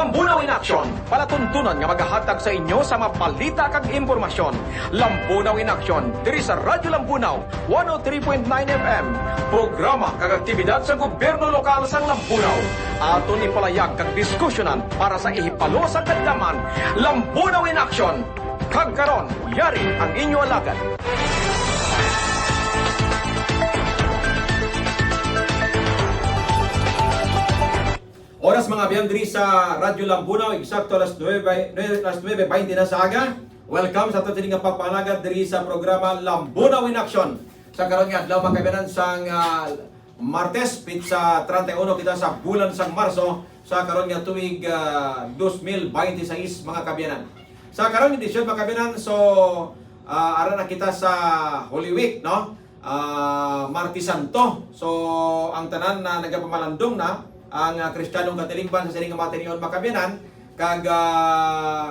Lambunaw in Action, palatuntunan nga maghahatag sa inyo sa mapalita kag impormasyon. Lambunaw in Action, diri sa Radyo Lambunaw, 103.9 FM. Programa kag aktibidad sa gobyerno lokal sa Lambunaw. Aton ipalayag kag diskusyonan para sa ihipalo sa kadlaman. Lambunaw in Action. Kag karon, yari ang inyo alagad. Oras mga biyandri sa Radyo Lambunaw, eksakto alas 9:20 na sa aga. Welcome sa ating nga pagpanagat diri sa programa Lambunaw in Action. Sa karon nga adlaw mga kaibigan sang Martes, pizza 31 kita sa bulan sang Marso sa karon nga tuig 2026 mga kabiyanan. Sa karon edisyon mga kabiyanan, so ara na kita sa Holy Week, no? Martes Santo. So ang tanan na nagapamalandong na ang Kristiyanong katilingban sa sining matinion makabiyanan kag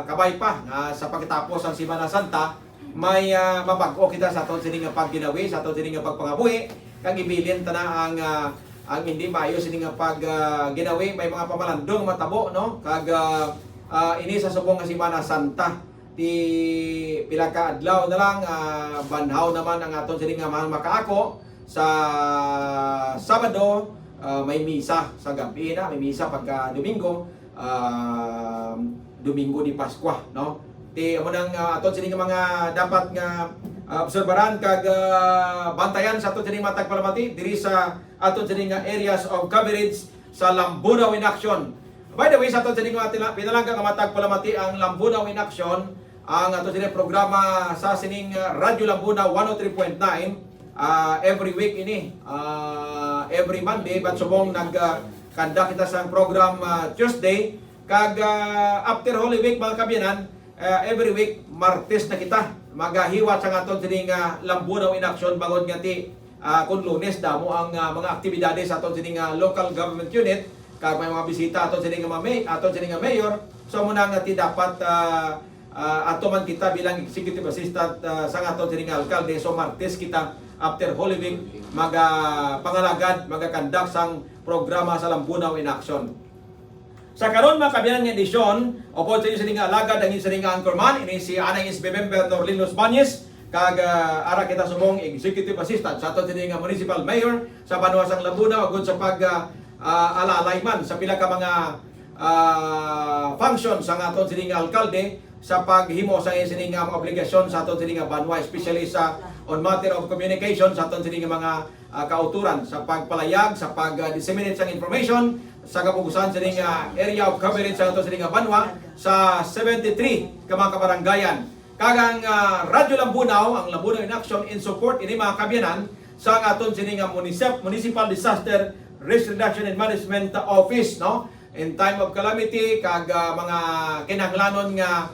kabay pa sa pagkatapos ang Semana Santa may mabag-o kita sa aton sining pagginawi, sa aton sining pagpangabuhi kag ibilin tana ang hindi maayo sining pagginawi may mga pamalandong matabo, no? Kag ini sa subong nga Semana Santa di pila ka adlaw na lang banhaw naman ang aton sining mahal makaako sa Sabado. May misa sa gabi na, may misa pagka Domingo, Domingo di Pasko, no? Ti amo nang aton sining mga dapat nga obserbaran kag bantayan sa aton sining matag palamati diri sa aton sining areas of coverage sa Lambunaw in Action. By the way, sa aton sining pinalangga nga matag palamati ang Lambunaw in Action, ang aton sining programa sa sining Radyo Lambunaw 103.9. Every week ini, every Monday, but subong nagkanda kita sa program Tuesday, kag after Holy Week mga kabiyanan, every week, Martes na kita, magahiwat sa aton sining Lambunaw in Action, bagod nga ti, kung Lunes, damo ang mga aktibidades sa aton sining local government unit, kag may mga bisita aton sining mayor, so muna nga ti dapat ato man kita bilang executive assistant sa aton sining alkalde, so Martes kita after Holy Week, pangalagad, magakandak sang programa sa Lambunaw in Action. Sa karon mga kabiyanan ng edisyon, upod sa inyo sining alagad, ang inyo sining anchorman, ini si Anay Isbebember Norlinos Banyes, kag ara kita subong executive assistant sa aton sining municipal mayor sa Banwa sang Lambunaw, agud sa alalay man sa pila ka mga function sa aton sining alkalde sa paghimo sa sining mga obligasyon sa aton sining Banwa, especially sa on matter of communication sa aton sining mga kauturan sa pagpalayag, sa pag-disseminate sang information sa kapugusan sining area of coverage sa aton sining Banwa sa 73 ka mga kabaranggayan. Kagang Radyo Lambunaw, ang Lambunaw in Action in support ini mga kabiyanan sa aton sining Municipal Disaster Risk Reduction and Management Office, no? In time of calamity kag mga kinahanglanon nga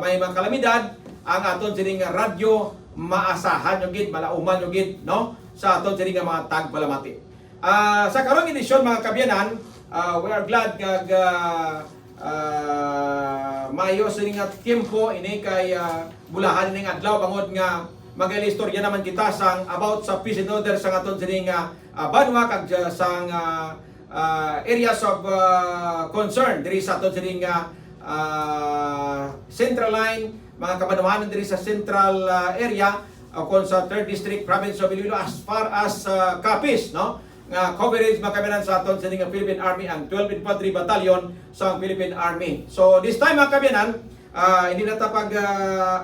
may mga kalamidad, ang aton sining radyo maasahan yung gid, malauman yung gid, no? Sa aton sining mga tagpalamati. Sa karong edisyon mga kabiyanan, we are glad kag maayo sining tiempo ini kay bulahan ning adlaw bangod nga magaistorya naman kita sang about sa peace and order sa aton sining Banwa kag sang areas of concern diri sa aton sining Central Line, mga kabanawanan diri sa central area kung sa 3rd District Province of Iloilo as far as Capiz, no? Nga coverage makabiyanan sa aton sining Philippine Army ang 12 Infantry Battalion sa Philippine Army. So this time mga kabiyanan, hindi na tapag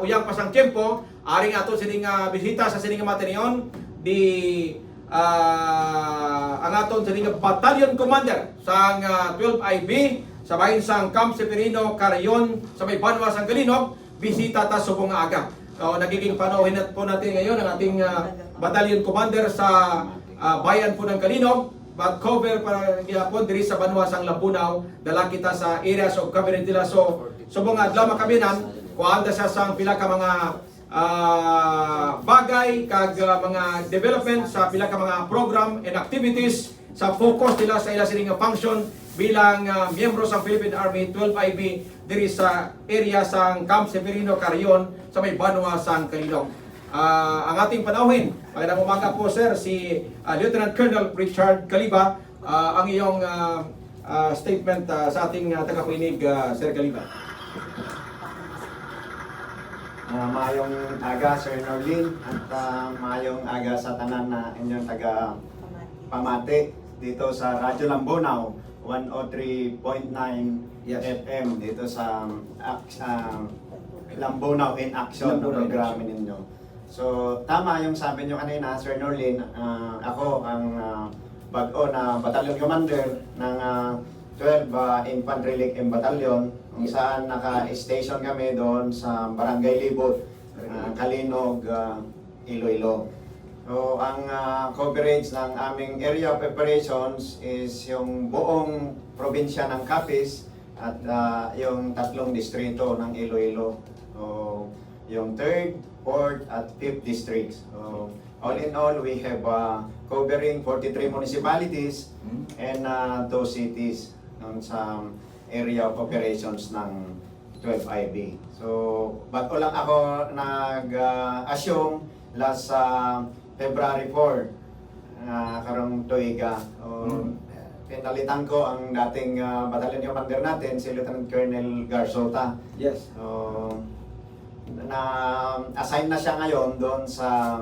uyang pasang tiempo, aring aton sining bisita sa sining matinion di ang aton sining Battalion Commander sa 12IB sa bahin sang Camp Severino Carayon sa may Banwa sang Kalinog, bisita ta subong aga. So nagiging panauhin po natin ngayon ang ating Battalion Commander sa bayan po ng Kalinog, but cover para gihapon diri sa Banwa sang Lambunaw, dala kita sa areas of coverage nila. So subong adlaw makabiyanan, kuanda sa sang pila ka mga bagay kag mga development sa pila ka mga program and activities sa focus nila sa ila sining function bilang miyembro sa Philippine Army 12IB diri sa area sang Camp Severino Carayon sa may Banwa sang Kalinog. Ang ating panauhin, magandang umaga po sir, si Lieutenant Colonel Richard Caliba, ang iyong statement sa ating tagapakinig, Sir Caliba. Mayong aga, Sir Norlin, at mayong aga sa tanan na inyong taga Pamati dito sa Radyo Lambonaw 103.9 Yes. FM dito sa Lambonaw in Action na Lambonaw in programa Action. ninyo. So tama yung sabi nyo kanina, Sir Norlin, ako ang bago na battalion commander ng 12 Infantry Light Battalion, kung saan naka-station kami doon sa Barangay Libot, Kalinog, Iloilo. So, ang coverage ng aming area of operations is yung buong probinsya ng Capiz at yung 3 distrito ng Iloilo. So, yung 3rd, 4th at 5th districts. So, all in all, we have covering 43 municipalities and 2 cities sa area of operations ng 12IB. So, bago lang ako nag-assume last February 4, karong tuiga. Pinalitan ko ang dating battalion commander natin, si Lieutenant Colonel Garsota. Yes. So, na-assign na siya ngayon doon sa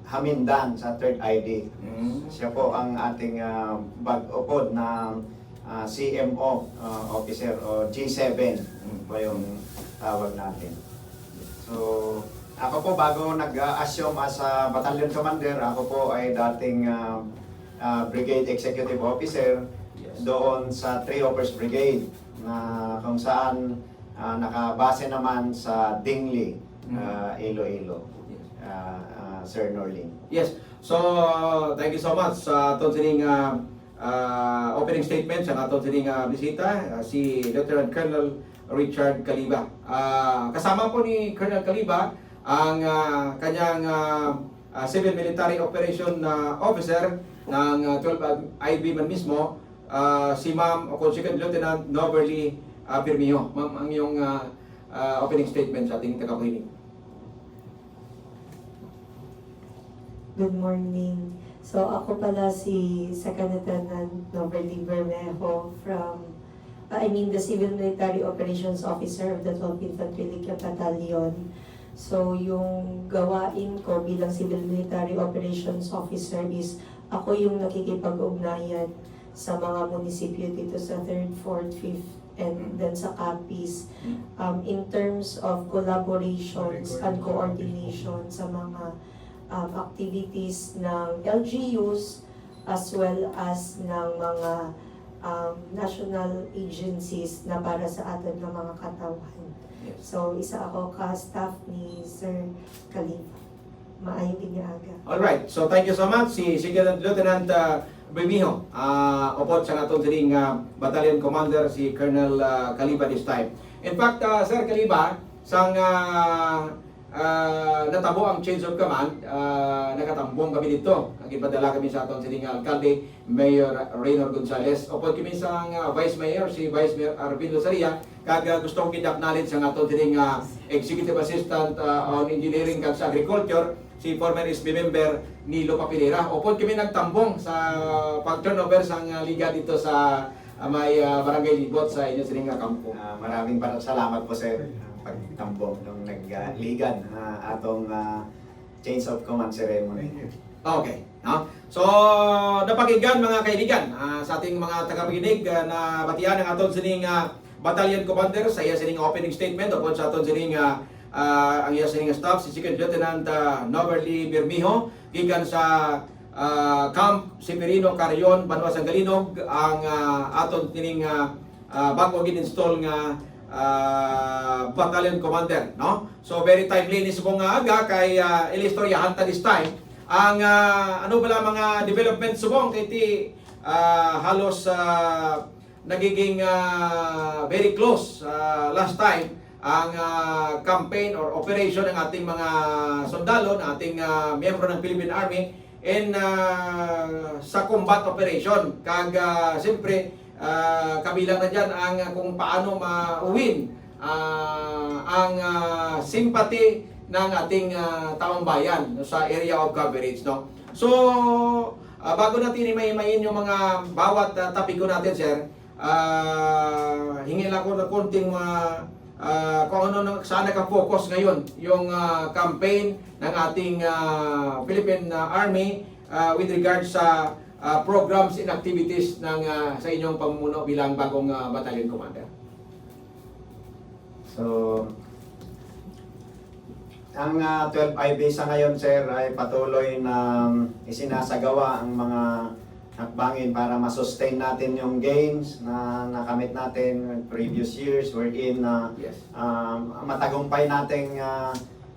Hamindan, sa 3rd ID. Siya po ang ating bag-upod na CMO officer o G7 po yung tawag natin. So, ako po bago nag-assume as a battalion commander, ako po ay dating brigade executive officer doon sa 3 Hoppers Brigade na kung saan nakabase naman sa Dingli, Iloilo. Sir Norlin. Yes. So, thank you so much sa aton sining opening statement sa aton sining bisita, si Lieutenant Colonel Richard Caliba. Kasama po ni Colonel Caliba ang kanyang Civil Military Operation Officer ng 12 IB man mismo, si Ma'am o Second Lieutenant Noverly Pirmio. Ma'am, ang iyong opening statement sa ating tagapakinig. Good morning. So ako pala si Second Lieutenant Noverly Bermejo from, the Civil Military Operations Officer of the 12th Infantry Light Battalion. So yung gawain ko bilang Civil Military Operations Officer is ako yung nakikipag-ugnayan sa mga munisipyo dito sa 3rd, 4th, 5th, and then sa Capiz in terms of collaborations and coordination sa mga activities ng LGUs as well as ng mga national agencies na para sa atin ng mga katawan. Yes. So, isa ako ka-staff ni Sir Caliba. Maayong inyaga. Alright, so thank you so much si Second Lieutenant Bermijo, upod sa aton sining Battalion Commander si Colonel Caliba this time. In fact, Sir Caliba, sang natabo ang change of command, nakatambong kami dito. Ipadala kami sa aton sining alkalde, Mayor Raynor Gonzales. Upod kami sa Vice Mayor, si Vice Mayor Arvin Losaria, kag gusto kong i-acknowledge ang aton sining Executive Assistant on Engineering kag sa Agriculture, si former SB member Nilo Papilera. Upod kami nagtambong sa pag-turnover sa liga dito sa may Barangay Libot sa inyo sining kampo. Maraming salamat po, sir, pagtambong nung nagligan atong change of command ceremony. Okay. No? So, napakinggan mga kaibigan sa ating mga tagapakinig na batian ng aton sining Battalion Commander sa iya sining opening statement upon sa aton sining ang iya sining staff si Second Lieutenant Noverly Bermijo gikan sa Camp Severino Carrion, Banwa Sangalinog ang aton sining bago gin-install nga Battalion Commander, no? So very timely ni subong nga aga kay ilistoryahan ta this time ang ano bala mga development subong kay ti halos nagiging very close last time ang campaign or operation ng ating mga sundalo, ng ating miyembro ng Philippine Army in sa combat operation. Kag siyempre kabilang na dyan ang kung paano ma-win ang sympathy ng ating taong bayan sa area of coverage, no? So bago natin imayin yung mga bawat tapiko natin, sir, hingi lang ko ng konting kung ano saan naka-focus ngayon yung campaign ng ating Philippine Army with regards sa programs and activities ng sa inyong pamumuno bilang bagong battalion commander. So, ang 12IB sa ngayon, sir, ay patuloy na isinasagawa ang mga hakbangin para ma-sustain natin yung gains na nakamit natin previous years wherein Yes. matagumpay nating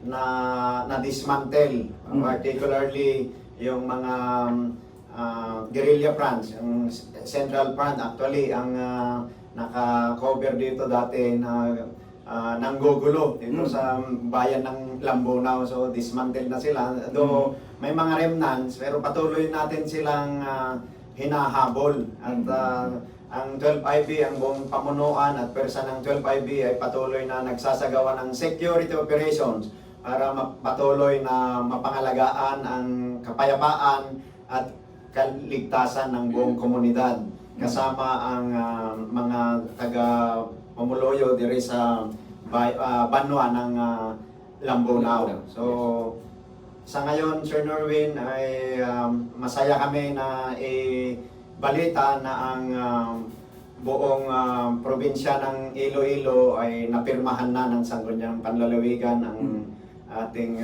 na dismantle, particularly yung mga guerrilla fronts, yung Central Front actually ang naka-cover dito dati na nanggugulo dito sa bayan ng Lambunaw. So dismantle na sila. Though may mga remnants, pero patuloy natin silang hinahabol. At ang 12IB, ang buong pamunuan at persa ng 12IB ay patuloy na nagsasagawa ng security operations para patuloy na mapangalagaan ang kapayapaan at kaligtasan ng buong komunidad. Kasama ang mga taga-Pumuloyo diri sa Banwa ng Lambunaw. So, sa ngayon, Sir Norwin, ay masaya kami na balita na ang buong probinsya ng Iloilo ay napirmahan na ng Sangguniang Panlalawigan ang ating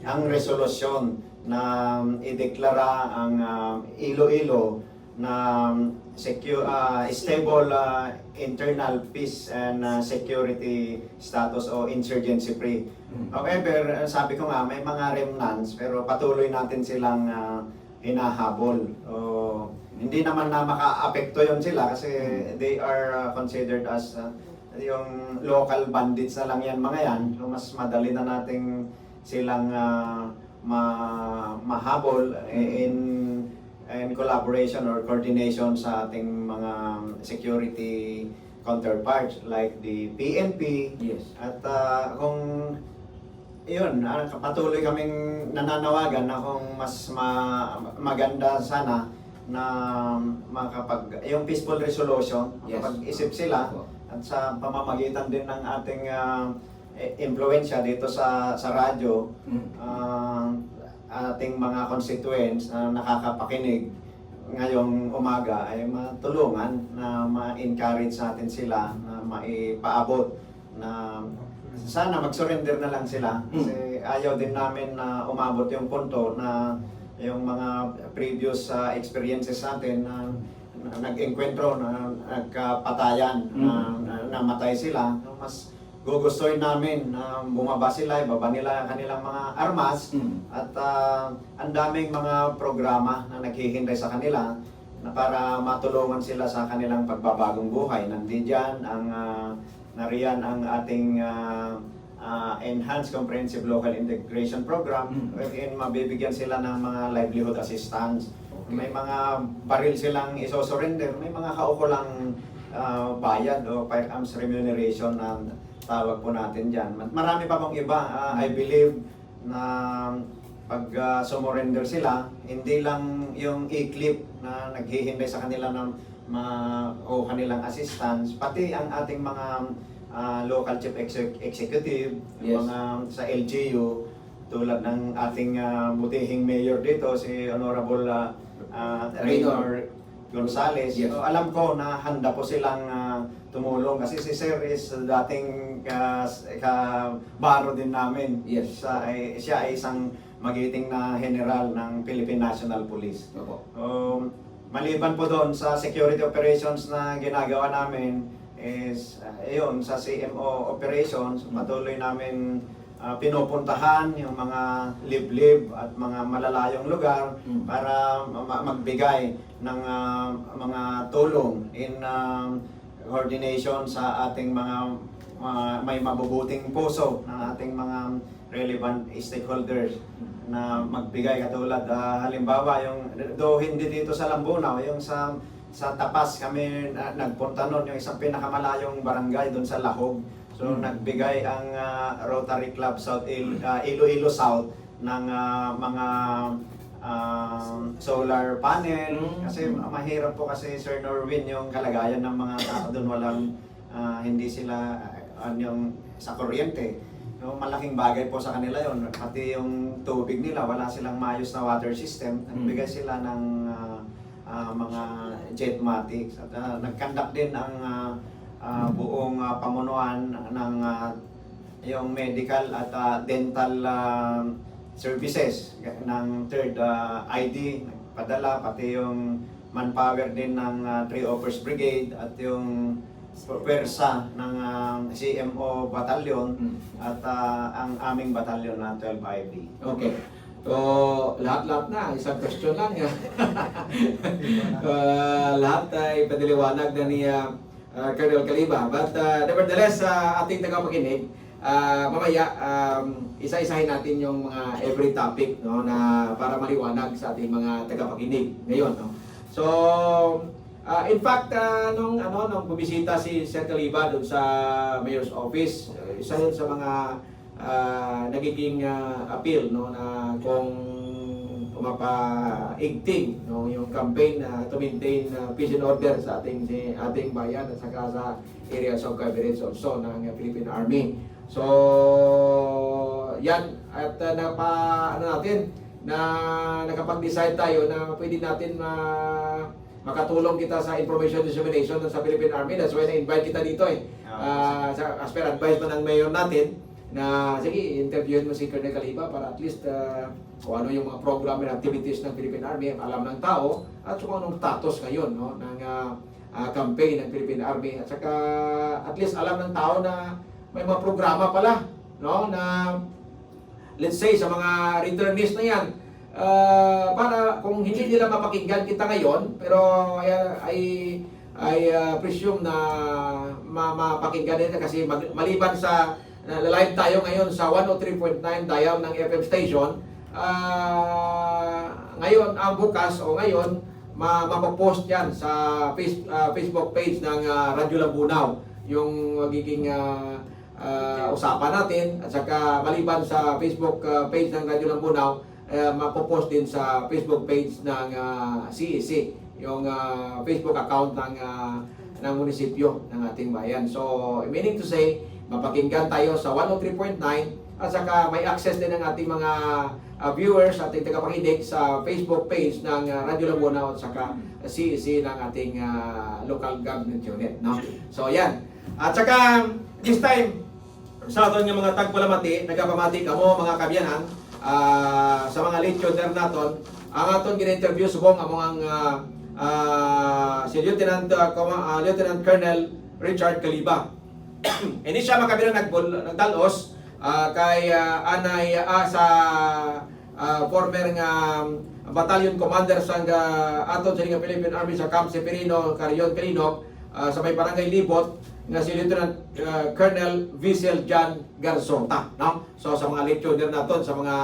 ang resolusyon na ideklara ang Iloilo na stable internal peace and security status o insurgency free. However, sabi ko nga, may mga remnants pero patuloy natin silang hinahabol. Hindi naman na maka-apekto yun sila kasi they are considered as yung local bandits na lang yan mga yan. So mas madali na nating silang mahabol in collaboration or coordination sa ating mga security counterparts like the PNP. Yes. At kung yun, patuloy kaming nananawagan na kung mas maganda sana na yung peaceful resolution, Yes. makapag-isip sila at sa pamamagitan din ng ating impluensya dito sa radyo, ating mga constituents na nakakapakinig ngayong umaga ay matulungan na ma-encourage natin sila na maipaabot na sana mag-surrender na lang sila kasi ayaw din namin na umabot yung punto na yung mga previous experiences natin na nag-enkwentro na nagkapatayan na namatay sila. Mas gugustuhin namin na bumaba sila, ibaba nila kanilang mga armas at ang daming mga programa na naghihintay sa kanila na para matulungan sila sa kanilang pagbabagong buhay. Nandiyan ang nariyan ang ating Enhanced Comprehensive Local Integration Program wherein mabibigyan sila ng mga livelihood assistance. May mga baril silang isosurrender, may mga kaukulang bayad o firearms remuneration na tawag po natin dyan. Marami pa pong iba. I believe na pag sumurrender sila, hindi lang yung e-clip na naghihintay sa kanila o kanilang assistance, pati ang ating mga local chief executive, Yes. mga sa LGU, tulad ng ating butihing mayor dito, si Honorable Raynor Gonzales. Yes. So, alam ko na handa po silang tumulong kasi si Sir is dating kabaro din namin. Yes. Siya ay isang magiting na general ng Philippine National Police. Opo. Maliban po doon sa security operations na ginagawa namin is sa CMO operations, patuloy namin pinupuntahan yung mga liblib at mga malalayong lugar para magbigay ng mga tulong in coordination sa ating mga may mabubuting puso ng ating mga relevant stakeholders na magbigay katulad halimbawa yung hindi dito sa Lambunaw, yung sa Tapas kami nagpunta noon, yung isang pinakamalayong barangay doon sa Lahog. So nagbigay ang Rotary Club South Iloilo South ng mga solar panel. Mm. Kasi mahirap po kasi Sir Norwin yung kalagayan ng mga tao doon, walang hindi sila yung sa kuryente. No, malaking bagay po sa kanila yon. Pati yung tubig nila, wala silang maayos na water system. Nagbigay sila ng mga jetmatics. At nag-conduct din ang buong pamunuan ng yung medical at dental services ng third ID. Nagpadala, pati yung manpower din ng 3 Offers Brigade at yung pwersa ng CMO Battalion at ang aming batalyon na 12 IB. Okay. So, lahat-lahat na. Isang question lang. Lahat ay padiliwanag na ni Colonel Caliba. But nevertheless, ating tagapakinig, mamaya, isa-isahin natin yung mga every topic, no, na para maliwanag sa ating mga tagapakinig ngayon. No? So, in fact, nung bumisita si Sir Caliba doon sa Mayor's Office, isa yun sa mga nagiging appeal, no, na kung mapaigting, no, yung campaign na to maintain peace and order sa ating bayan at saka sa areas of coverage also ng Philippine Army. So, yan, at nakapag-decide tayo na pwede natin makatulong kita sa information dissemination sa Philippine Army. That's why na-invite kita dito as per advice pa ng mayor natin na sige, interviewin mo si Colonel Caliba para at least kung ano yung mga program and activities ng Philippine Army, alam ng tao at kung anong status ngayon, no, ng campaign ng Philippine Army. At saka at least alam ng tao na may mga programa pala, no, na let's say sa mga returnees na yan, para kung hindi nila mapakinggan kita ngayon, pero I presume na mapakinggan nila kasi maliban sa live tayo ngayon sa 103.9 dial ng FM station, ngayon ang bukas o ngayon mapopost yan sa Facebook page ng Radyo Lambunaw yung magiging usapan natin, at saka maliban sa Facebook page ng Radyo Lambunaw, mapopost din sa Facebook page ng CEC, yung Facebook account ng munisipyo ng ating bayan. So, meaning to say, mapakinggan tayo sa 103.9 at saka may access din ng ating mga viewers, ating tagapakinig sa Facebook page ng Radyo Lambunaw at saka CEC ng ating local government unit, no? So, yan. At saka, this time, sa aton nga mga tagpalamati, nagapamati kamo mga kabyanan, sa mga lechoner naton, ang aton gina-interview subong among si Lieutenant Colonel Richard Caliba. Hindi siya makabilang nagdalos kay anay sa former nga battalion commander sa aton sa Philippine Army sa Camp Severino, Carrion, Calinog, sa may barangay Libot, nga si Lieutenant Colonel Visel John Garzonta, no? So sa mga lechoner naton, sa mga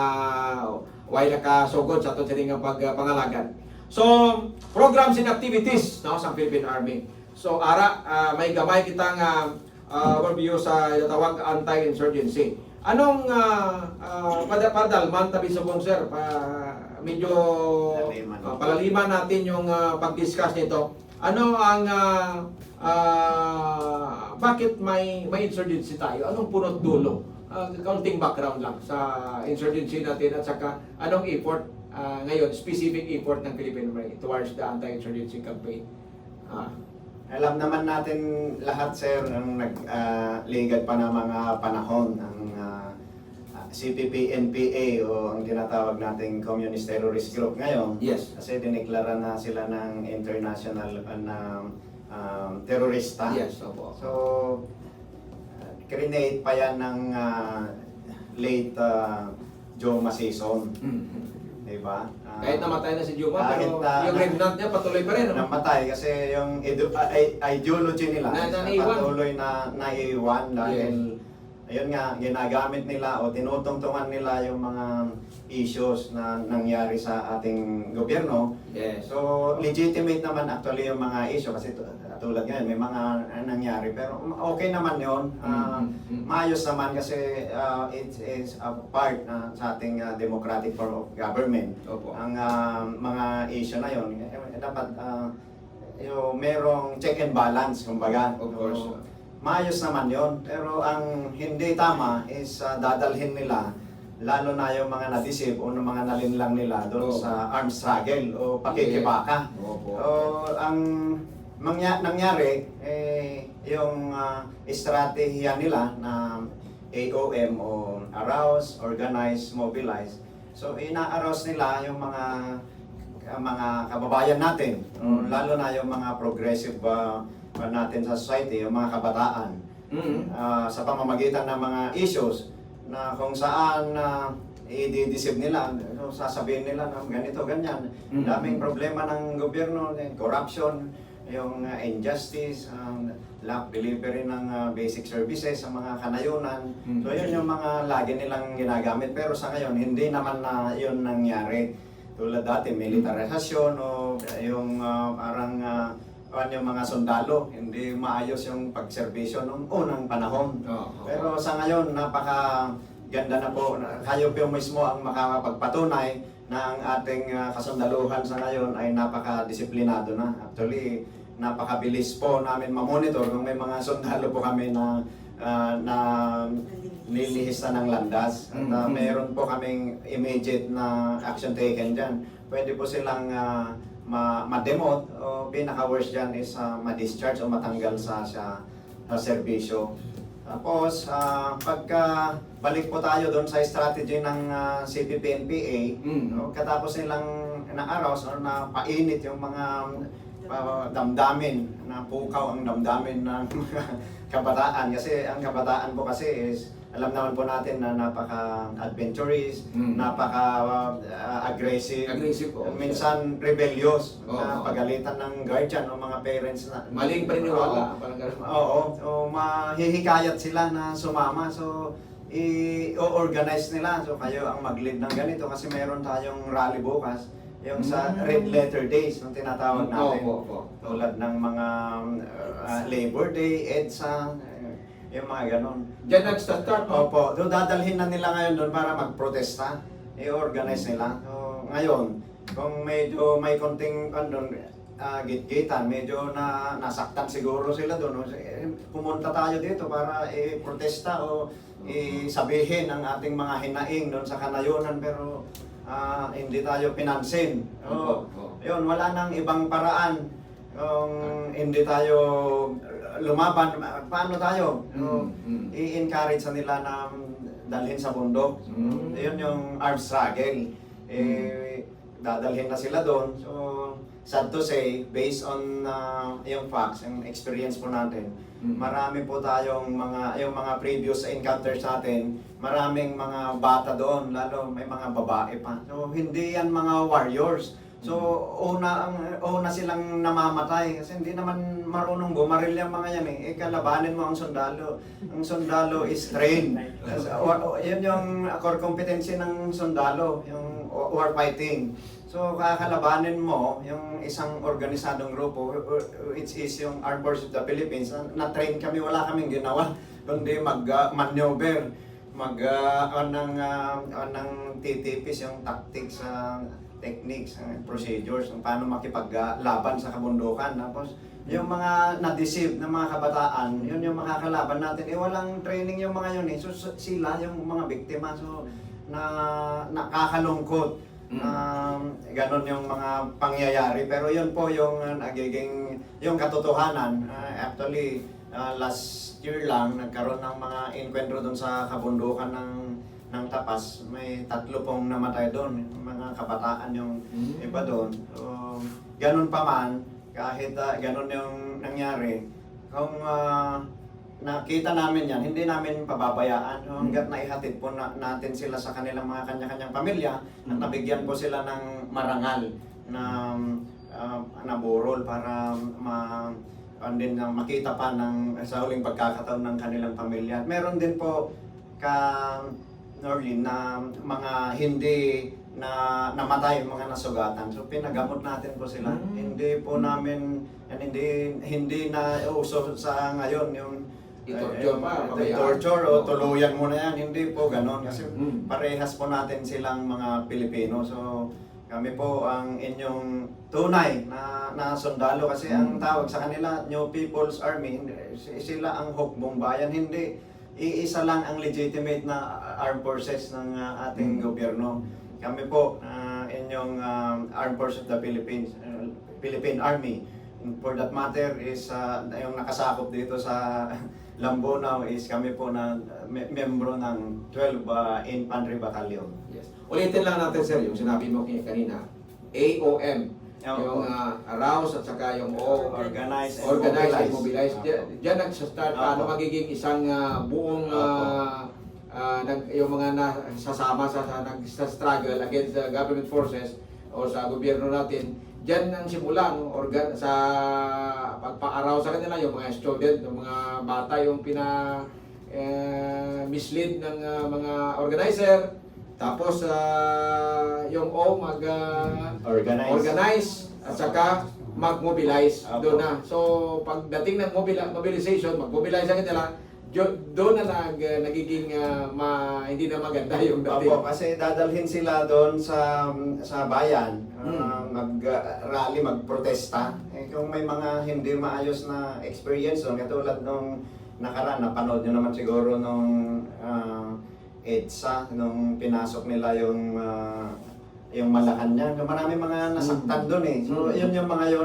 way nakasugod sa aton sa pagpangalagan. So, programs and activities, no, sa Philippine Army. So may gamay kitang overview sa tawag anti-insurgency. Anong padalman tabi subong sir, medyo palaliman natin yung pag-discuss nito. Ano ang bakit may insurgency tayo? Anong punot dulo? Kaunting background lang sa insurgency natin at saka anong effort ngayon, specific effort ng Philippine Army towards the anti-insurgency campaign. Alam naman natin lahat, sir, ang nagligad pa ng mga panahon ng CPP-NPA o ang tinatawag nating Communist Terrorist Group ngayon. Yes. Kasi dineklara na sila ng international terorista. Yes, opo. So, create pa yan ng late Joe Masison. Diba? Kahit namatay na si Juma, kahit pero yung remnant niya patuloy pa rin. No? Namatay kasi yung ideology nila patuloy na naiwan dahil ayun nga, ginagamit nila o tinutungtungan nila yung mga issues na nangyari sa ating gobyerno. Yes. So, legitimate naman actually yung mga issue kasi katulad ngayon, may mga nangyari. Pero okay naman yun. Maayos naman kasi it is a part sa ating democratic form of government. Opo. Ang mga issue na yun, dapat merong check and balance, kumbaga. Of course. So, maayos naman yun. Pero ang hindi tama is dadalhin nila, lalo na yung mga na-deceive o yung mga nalinlang nila doon sa armed struggle o pakikibaka. Opo. So, ang nangyari, yung estratehiya nila na AOM o arouse, organize, mobilize. So, ina-arouse nila yung mga kababayan natin, lalo na yung mga progressive natin sa society, yung mga kabataan, sa pamamagitan ng mga issues na kung saan i-deceive nila, sasabihin nila na ganito, ganyan. Daming problema ng gobyerno, corruption, yung injustice, lack delivery ng basic services sa mga kanayunan. So yun yung mga lagi nilang ginagamit. Pero sa ngayon, hindi naman na yun nangyari. Tulad dati, militarisasyon o yung parang yung mga sundalo, hindi maayos yung pagserbisyo noong unang panahon. Pero sa ngayon, napaka-ganda na po. Kayo po mismo ang makakapagpatunay na ang ating kasundaluhan sa ngayon ay napaka-disiplinado na. Actually, napakabilis po namin mamonitor kung may mga sundalo po kami na nilihis na ng landas. At mayroon po kaming immediate na action taken dyan. Pwede po silang ma-demote o pinaka-worst dyan is ma-discharge o matanggal sa serbisyo. Tapos, pagka balik po tayo doon sa strategy ng CPP-NPA, katapos nilang na-arouse o na-painit yung mga damdamin, na pukaw ang damdamin ng mga kabataan. Kasi ang kabataan po kasi is, alam naman po natin na napaka-adventurous, napaka-aggressive, po. minsan rebellious, na pagalitan ng guardian o mga parents na Maling paniniwala. Parang ganun. Oo, o mahihikayat sila na sumama. So, i-organize nila. So, kayo ang mag-lead ng ganito kasi meron tayong rally bukas. Yung sa Red Letter Days, yung tinatawag natin. Tulad ng mga Labor Day, EDSA, yung mga ganon. Diyan nag-start, no? Opo, doon dadalhin na nila ngayon doon para magprotesta. I-organize nila. So, ngayon, kung medyo may konting git-gitan, medyo nasaktan siguro sila doon. Pumunta tayo dito para i-protesta o sabihin ang ating mga hinaing doon sa kanayunan, pero hindi tayo pinansin. Yun, wala nang ibang paraan. Kung hindi tayo lumaban, paano tayo? I-encourage nila na dalhin sa bundok. Yun yung armed struggle. Dadalhin na sila doon. So, sad to say, based on yung facts, yung experience po natin, marami po tayong yung mga previous encounters natin, maraming mga bata doon, lalo may mga babae pa. So, hindi yan mga warriors. So, una silang namamatay kasi hindi naman marunong bumaril yung mga yan eh. Kalabanin mo ang sundalo. Ang sundalo is trained. Yan yung core competency ng sundalo, yung war fighting. So, kakalabanin mo yung isang organisadong grupo, which is yung Armed Forces of the Philippines. Na-train kami, wala kaming ginawa, kundi mag-maneuver, ng TTPs, yung tactics, techniques, procedures, kung paano makipaglaban sa kabundukan. Tapos, yung mga na-deceive na mga kabataan, yun yung makakalaban natin. Walang training yung mga yun eh. So, sila yung mga biktima. So, nakakalungkot. Ganon yung mga pangyayari. Pero yun po yung nagiging, yung katotohanan. Actually, last year lang, nagkaroon ng mga enkwentro doon sa kabundukan ng Tapas. May 3 pong namatay doon, mga kabataan yung iba doon. So, ganun pa man, kahit ganun yung nangyari, kung nakita namin yan, hindi namin pababayaan. Hanggat naihatid po natin sila sa kanilang mga kanya-kanyang pamilya, at nabigyan po sila ng marangal na naburol para makita pa sa huling pagkakataon ng kanilang pamilya. Meron din po Norlin, na mga hindi namatay, yung mga nasugatan. So pinagamot natin po sila. Hindi po namin, hindi na uso sa ngayon yung I-torture pa, pabayaan. torture o tuluyan mo na yan. Hindi po ganon. Kasi Mm. parehas po natin silang mga Pilipino. So kami po ang inyong tunay na sundalo kasi ang tawag sa kanila New People's Army. Sila ang hukbong bayan. Hindi iisa lang ang legitimate na armed forces ng ating gobyerno. Kami po inyong Armed Forces of the Philippines, Philippine Army. For that matter is yung nakasakop dito sa Lambunaw is kami po na membro ng 12 Infantry Battalion. Yes. Ulitin lang natin sir, yung sinabi mo kanina, AOM, yung arouse at saka yung Organize and organize and mobilize. mobilize. Diyan nagsa-start paano magiging isang buong yung mga nasasama sa nagsa-struggle against the government forces o sa gobyerno natin. Diyan ang simula no, sa pagpa-araw sa kanila yung mga student, yung mga bata yung mislead ng mga organizer. Tapos yung organize at saka mag-mobilize doon na. So pagdating ng mobilization, mag-mobilize sa kanila, doon na nagiging hindi na maganda yung dating. Opo, kasi dadalhin sila doon sa bayan, mag-rally, mag-protesta. Kung may mga hindi maayos na experience doon, katulad nung nakaraan, napanood nyo naman siguro nung EDSA, nung pinasok nila yung Malacanang. Marami mga nasaktan doon eh. So yun yung mga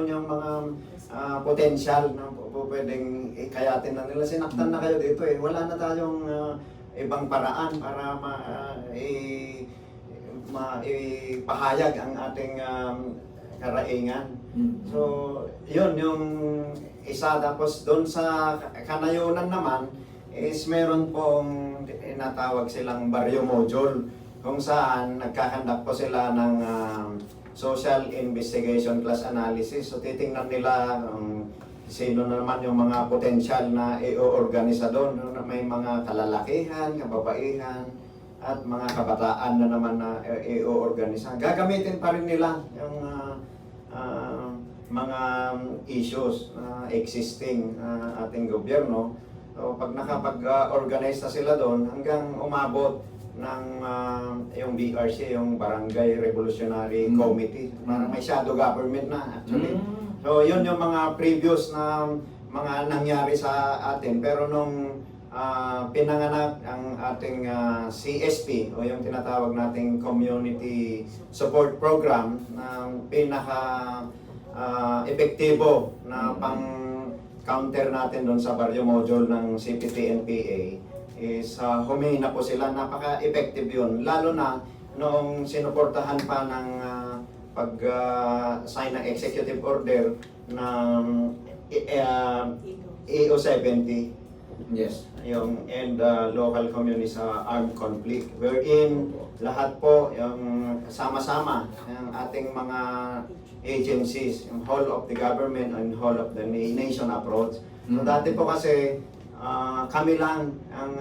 potential na pwedeng ikayatin na nila. Sinaktan na kayo dito eh. Wala na tayong ibang paraan para ipahayag ang ating karaingan. So yun yung isa. Tapos doon sa kanayunan naman is meron pong tinatawag silang baryo module kung saan nagkakandak po sila ng social investigation class analysis. So titingnan nila sino naman yung mga potensyal na i-organisa doon. May mga kalalakihan, kababaihan, at mga kabataan na naman na i-organisa. Gagamitin pa rin nila yung mga issues na existing ating gobyerno. So pag nakapag-organize na sila doon, hanggang umabot ng yung BRC, yung Barangay Revolutionary Committee. Parang may shadow government na actually. So yun yung mga previous na mga nangyari sa atin. Pero nung pinanganak ang ating CSP o yung tinatawag nating Community Support Program na pinaka epektibo na pang counter natin doon sa baryo module ng CPT-NPA is humingi na po sila. Napaka-effective yun. Lalo na noong sinuportahan pa ng pag-sign ng executive order ng EO70. Yes. Yung End Local Communities Armed Conflict. Wherein lahat po yung sama-sama ang ating mga agencies, yung whole of the government and whole of the nation approach. So dati po kasi kami lang ang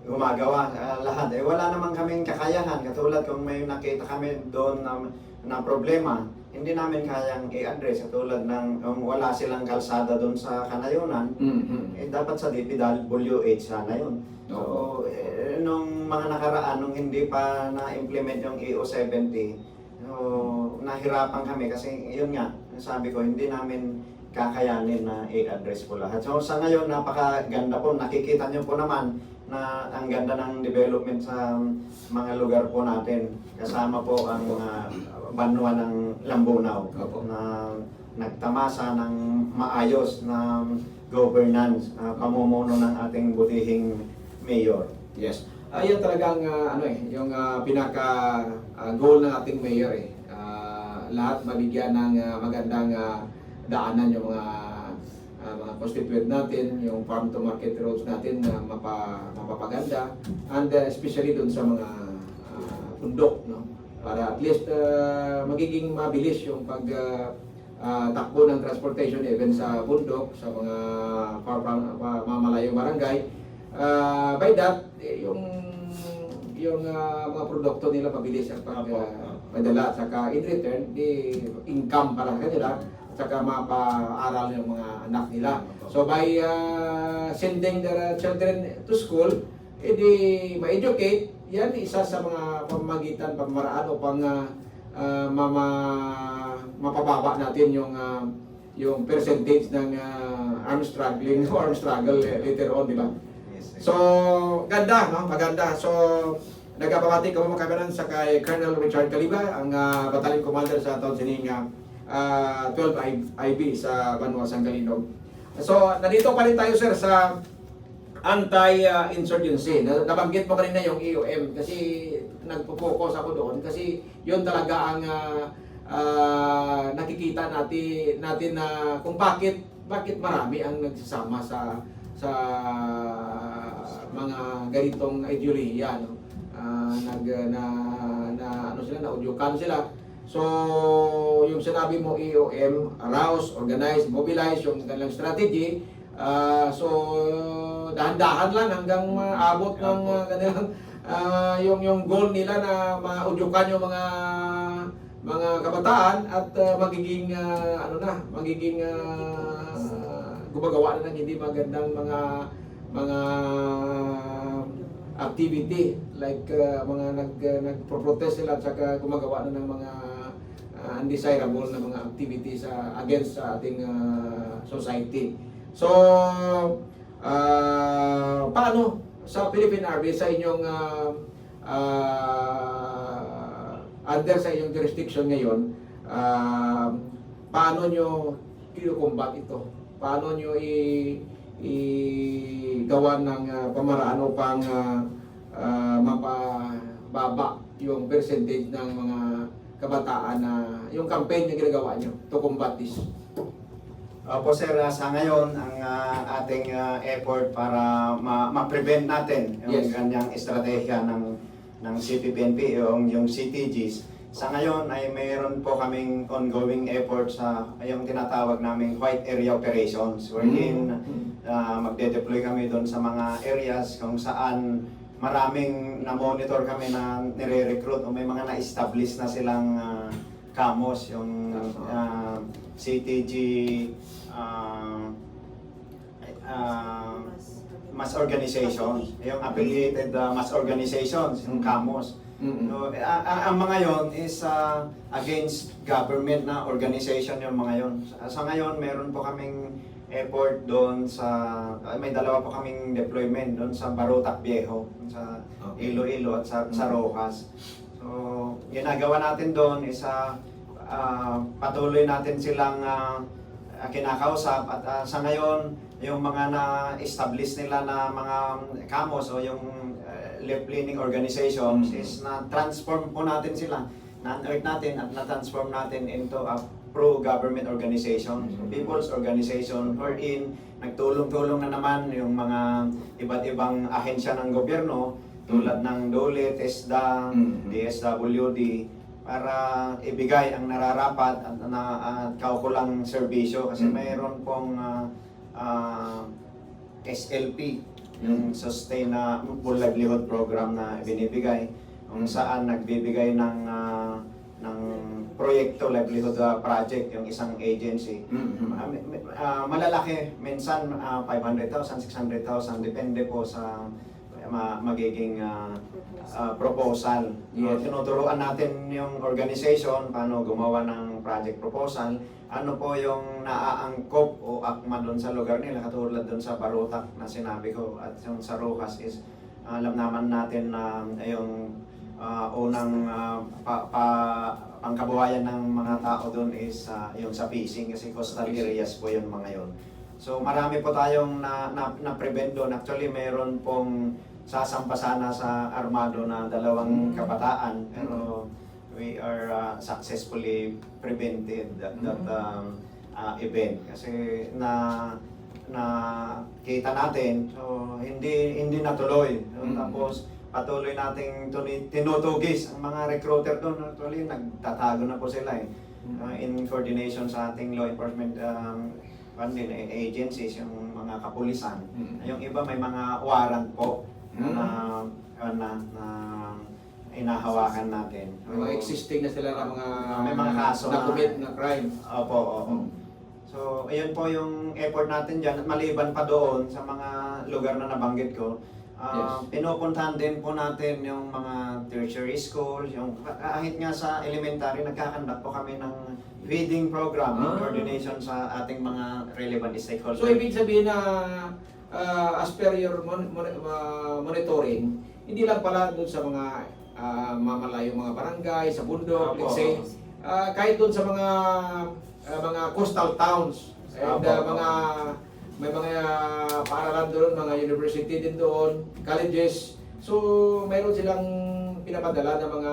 gumagawa lahat. Wala naman kaming kakayahan. Katulad kung may nakita kami doon na problema, hindi namin kayang i-address. Katulad ng wala silang kalsada doon sa kanayunan, dapat sa DPWH sana yun. So, nung mga nakaraan, nung hindi pa na-implement yung EO70, nahirapan kami kasi yun nga, sabi ko, hindi namin kakayanin na i-address po lahat. So sa ngayon, napakaganda po. Nakikita nyo po naman na ang ganda ng development sa mga lugar po natin. Kasama po ang banwa ng Lambunaw na nagtamasa ng maayos na governance, pamumuno ng ating butihing mayor. Yes. Yan talagang yung pinaka goal ng ating mayor eh. Lahat mabigyan ng magandang daanan yung mga constituent natin, yung farm to market roads natin na mapapaganda, and especially dun sa mga bundok, no? Para at least magiging mabilis yung takbo ng transportation even sa bundok, sa mga mamalayong barangay. By that, yung yung mga produkto nila mabilis ang pagdala. Saka in return, di income para sa kanila. Saka mapaaral yung mga anak nila. So by sending their children to school, edi ma-educate, yan isa sa mga pamamagitan, pamamaraan upang mapababa natin yung percentage ng armed struggling o armed struggle later on, di ba? Yes, sir. So, ganda, no? Maganda. So, nagpapabati ko mga kameran sa kay Colonel Richard Caliba, ang battalion commander sa taon sining 12 IB sa Banwa, Sangalinog. So, nandito pa rin tayo, sir, sa anti-insurgency. Nabanggit mo kanina yung EOM kasi nagpo-focus ako doon kasi yun talaga ang nakikita natin na kung bakit marami ang nagsasama sa mga ganitong ideolohiya, no? Naudyukan sila. So, yung sinabi mo EOM, arouse, organize, mobilize, yung kanilang strategy. So, dahan-dahan lang hanggang maabot ng kanilang yung goal nila na maudyukan yung mga kabataan at magiging gumagawa na ng hindi magandang mga activity like mga nagpo-protest sila at saka gumagawa na ng mga undesirable na mga activities against sa ating society. So, paano sa Philippine Army sa inyong under sa inyong jurisdiction ngayon, paano nyo i-combat ito? Paano nyo gawa ng pamaraan upang mapababa yung percentage ng mga kabataan na yung campaign na ginagawa nyo to combat this? Opo sir, sa ngayon ang ating effort para ma-prevent natin yung Yes. ganyang estratehiya ng CPPNP, yung CTGs. Sa ngayon ay mayroon po kaming ongoing effort sa yung tinatawag naming White Area Operations, wherein magde-deploy kami doon sa mga areas kung saan maraming na-monitor kami na nire-recruit o may mga na-establish na silang KAMOS, yung CTG mass organizations, yung affiliated mass organizations, yung KAMOS. So, ang mga yon is against government na organization yung mga yon. Sa ngayon, meron po kaming effort doon may dalawa po kaming deployment doon sa Barotac Viejo, sa Iloilo at sa Rojas. So, ginagawa natin doon is patuloy natin silang kinakausap at sa ngayon, yung mga na-establish nila na mga KAMOS o yung left-leaning organizations is na-transform po natin sila, na-unearth natin at na-transform natin into a pro-government organization, people's organization, wherein nagtulong-tulong na naman yung mga iba't ibang ahensya ng gobyerno tulad ng DOLE, TESDA, DSWD, para ibigay ang nararapat at kaukulang serbisyo kasi mayroon pong SLP, yung Sustainable Livelihood Program na binibigay kung saan nagbibigay ng proyekto, livelihood project yung isang agency. Malalaki, minsan 500,000, 600,000, depende po sa magiging proposal. Tinuturuan natin yung organization paano gumawa ng project proposal, ano po yung naaangkop o akma doon sa lugar nila, katulad doon sa Barotac na sinabi ko, at yung sa Rojas is alam naman natin na yung unang pangkabuhayan ng mga tao doon is yung sa fishing kasi coastal areas po yung mga yon. So marami po tayong na-prevent doon. Actually mayroon pong sasampasana sa armado na 2 kabataan, pero we are successfully prevented that event kasi na kita natin, so hindi natuloy. Tapos patuloy nating tinutugis ang mga recruiter doon. Actually nagtatago na po sila in coordination sa ating law enforcement agencies, yung mga kapulisan. Yung iba may mga warrant po na inahawakan natin. May mga existing na sila na mga May mga kaso na- na-commit na crime. Opo, oo. So, ayun po yung effort natin dyan. At maliban pa doon sa mga lugar na nabanggit ko, Yes. pinupuntahan din po natin yung mga tertiary schools, yung kahit nga sa elementary, nagkakandak po kami ng feeding program in coordination sa ating mga relevant stakeholders. So, ibig sabihin na as per your monitoring, hindi lang pala doon sa mga mamalayong mga barangay, sa bundok, Opo. let's say, kahit doon sa mga coastal towns, and Opo. may mga paaralan doon, mga university din doon, colleges. So, mayroon silang pinapadala ng mga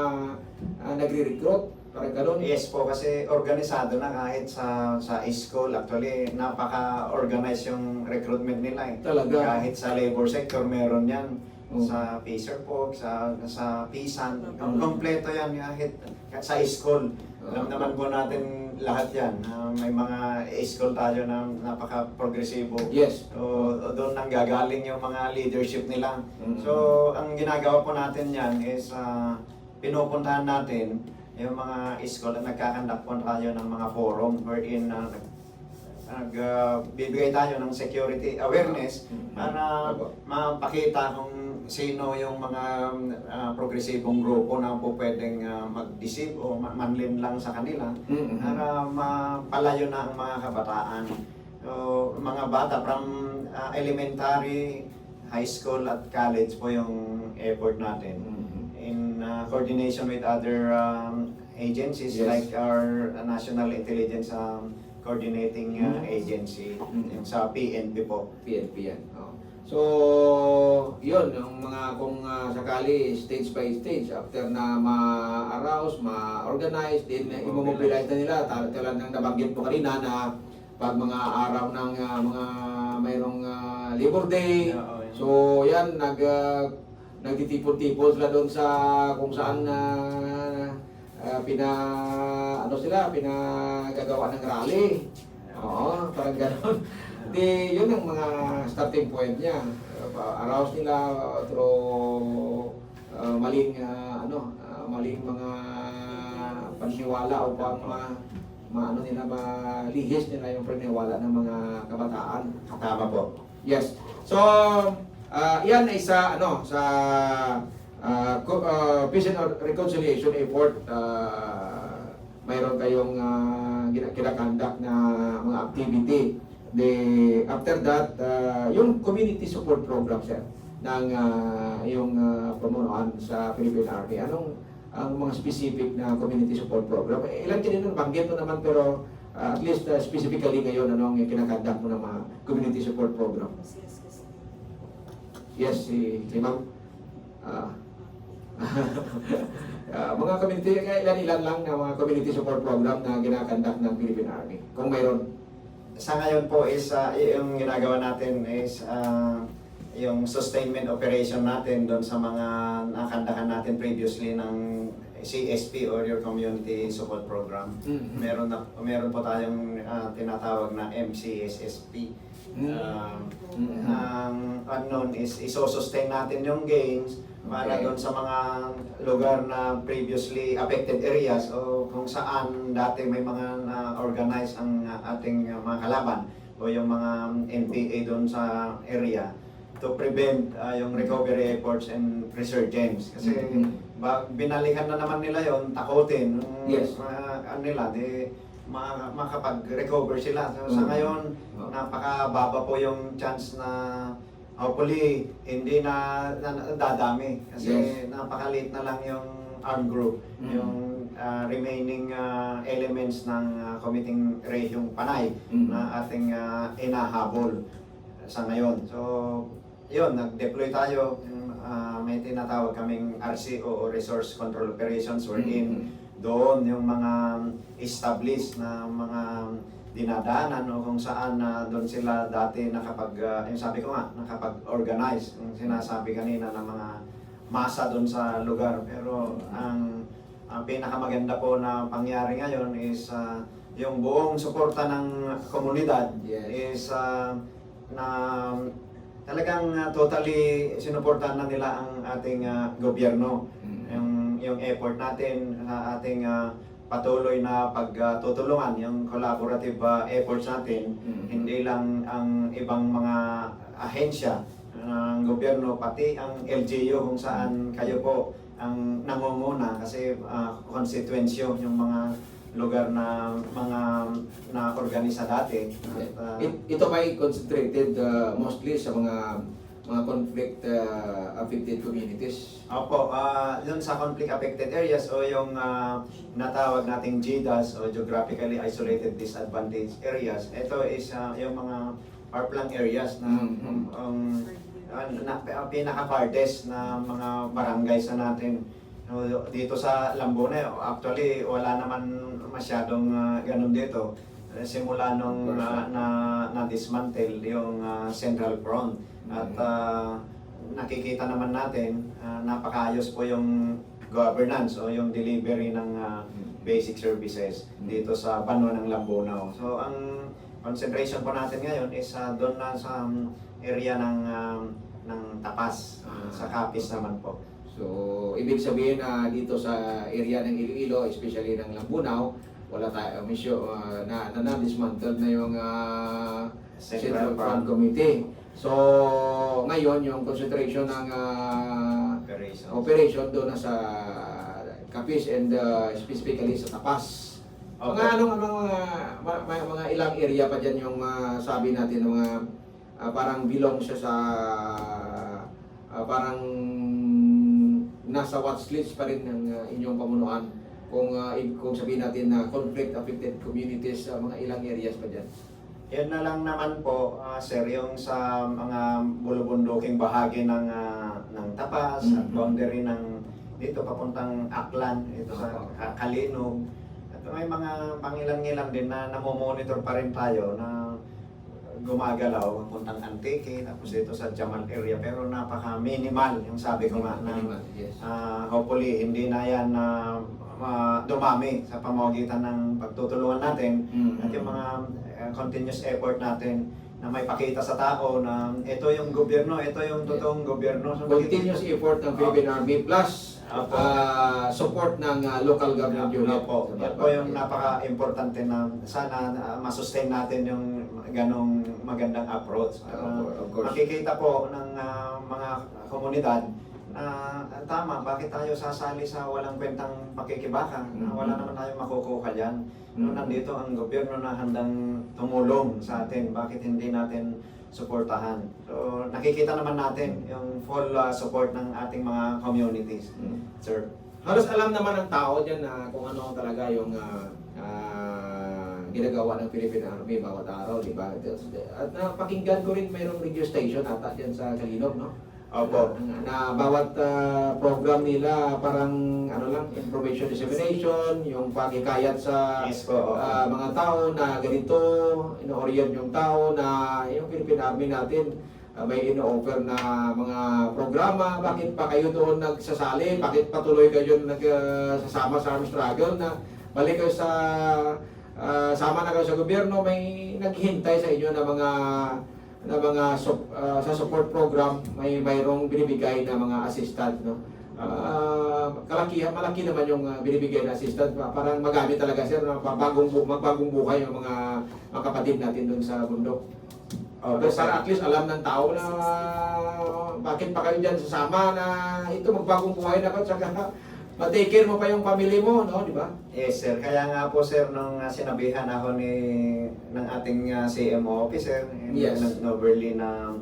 nagre-recruit, parang ganun. Yes po, kasi organisado na kahit sa school. Actually, napaka-organized yung recruitment nila eh. Talaga. Kahit sa labor sector, meron yan. Oo. Sa Peacerpog, sa Pisan, kompleto yan kahit sa school. Alam naman po natin lahat yan. May mga school tayo na napaka-progresibo. Yes. So, doon nang gagaling yung mga leadership nila. Mm. So, ang ginagawa po natin yan is pinupuntahan natin yung mga school at nagkakandak po tayo ng mga forum wherein bibigay tayo ng security awareness para mapakita kung sino yung mga progresibong grupo na po pwedeng mag-deceive o manlin lang sa kanila para mapalayo na ang mga kabataan. So, mga bata from elementary, high school at college po yung effort natin in coordination with other agencies. Yes. Like our National Intelligence Coordinating Agency sa PNP po. PNP yan. Oh. So, yun, yung mga kung sakali stage by stage, after na ma-arouse, ma-organize, din i-mobilize na nila, tulad ng nabanggit mo kanina na pag mga araw ng mga mayroong Labor Day, so yan, nagtitipon-tipon sila doon sa kung saan pinagagawa ng rally. Oo, parang gano'n. Di, yun ang mga starting point niya. Arouse nila through maling maling mga paniniwala upang malihis nila yung paniniwala ng mga kabataan. Tama po. Yes. So, yan ay sa peace and reconciliation effort. Mayroon kayong kinakandak na mga activity. After that, yung community support program, sir, ng yung pamunuan sa Philippine Army. Anong ang mga specific na community support program? Ilan din nun, banggit mo naman, pero at least specifically ngayon, anong kinakandak mo ng mga community support program? Yes, si ma'am. Mga community, ilan lang na mga community support program na ginakandak ng Philippine Army. Kung mayroon. Sa ngayon po is yung ginagawa natin is yung sustainment operation natin doon sa mga nakandakan natin previously ng CSP or your community support program. Meron po tayong tinatawag na MCSSP. Ang unknown is iso-sustain natin yung gains para doon sa mga lugar na previously affected areas o kung saan dati may mga na-organize ang ating mga kalaban o yung mga NPA doon sa area to prevent yung recovery efforts and resurgence. Kasi binalikan na naman nila yon, takutin Yes. nila, makapag-recover sila. So, sa ngayon, napakababa po yung chance na hopefully hindi na dadami kasi Yes. napakaliit na lang yung armed group, yung remaining elements ng committing yung panay na ating inahabol sa ngayon. So, yun, nag-deploy tayo. May tinatawag kaming RCO o Resource Control Operations wherein doon yung mga established na mga dinadaanan o kung saan doon sila dati yung sabi ko nga, nakapag-organize, yung sinasabi kanina ng mga masa doon sa lugar. Pero ang pinakamaganda po na pangyari ngayon is yung buong suporta ng komunidad Yes. is na talagang totally sinuportahan na nila ang ating gobyerno. Yung effort natin sa ating patuloy na pagtutulungan, yung collaborative efforts natin, hindi lang ang ibang mga ahensya ng gobyerno, pati ang LGU kung saan kayo po ang nangunguna kasi konstituensyo yung mga lugar na mga na-organisa dati. At, Ito may concentrated mostly sa mga conflict affected communities. Opo, yun sa conflict affected areas o yung natawag nating GIDAS o Geographically Isolated Disadvantaged Areas. Ito is yung mga far-flung areas na pinaka-farthest na mga barangays na natin. Dito sa Lambone, actually wala naman masyadong ganun dito. Simula nung na-dismantle yung Central Front. At nakikita naman natin, napakaayos po yung governance o yung delivery ng basic services dito sa Banwa ng Lambunaw. So ang concentration po natin ngayon is doon na sa area ng Tapas, sa Capiz naman po. So, ibig sabihin na dito sa area ng Iloilo, especially ng Lambunaw, wala tayo na-dismantled na yung Central Front Committee. So, ngayon yung concentration ng operation doon na sa Capiz and specifically sa Tapas. Mga ilang area pa dyan yung sabi natin ng mga parang belong siya sa parang nasa watchlist pa rin ng inyong pamunuan kung sabihin natin na conflict affected communities sa mga ilang areas pa dyan. Yan na lang naman po, sir, yung sa mga bulubunduking bahagi ng Tapas at boundary ng dito papuntang Aklan, ito sa Kalinog. At may mga pangilang-ilang din na namomonitor pa rin tayo na gumagalaw papuntang Antique, tapos dito sa Jamal area, pero napaka-minimal yung sabi ko nga na Yes. hopefully hindi na yan dumami sa pamamagitan ng pagtutulungan natin at yung mga continuous effort natin na may pakita sa tao na ito yung gobyerno, ito yung totoong gobyerno. So, Continuous effort ng Philippine Army plus support ng local government unit. po. Yan po yung napaka-importante na sana masustain natin yung ganong magandang approach. Of course. Makikita po ng mga komunidad na tama, bakit tayo sasali sa walang kwentang pakikibaka? Wala naman tayong makukuha dyan. Nandito ang gobyerno na handang tumulong sa atin, bakit hindi natin suportahan? So nakikita naman natin yung full support ng ating mga communities, sir. Halos alam naman ng tao dyan na kung ano talaga yung ginagawa ng Philippine Army bawat araw, di ba? At napakinggan ko rin mayroong radio station ata dyan sa Kalinog, no? Opo. Na bawat program nila parang ano lang, information dissemination, yung pakikayat sa Yes po. mga tao na ganito, ino-orient yung tao na yung Philippine Army natin may ino-offer na mga programa, bakit pa kayo doon nagsasali, bakit patuloy kayo nagsasama sa armed struggle na balik kayo sa sama na kayo sa gobyerno, may naghihintay sa inyo na mga sa support program mayroong binibigay na mga assistant, no. Malaki naman yung binibigay na assistant, parang magamit talaga sir na magbagong buhay yung mga kapatid natin doon sa bundok. Pero para at least alam ng tao na bakit pa kayo dyan sasama na ito magbagong buhay na ka, tsaka ma-take care mo pa yung family mo, no, di ba? Yes, sir. Kaya nga po, sir, nung sinabihan ako ng ating CMO officer, Yes. Noverly, na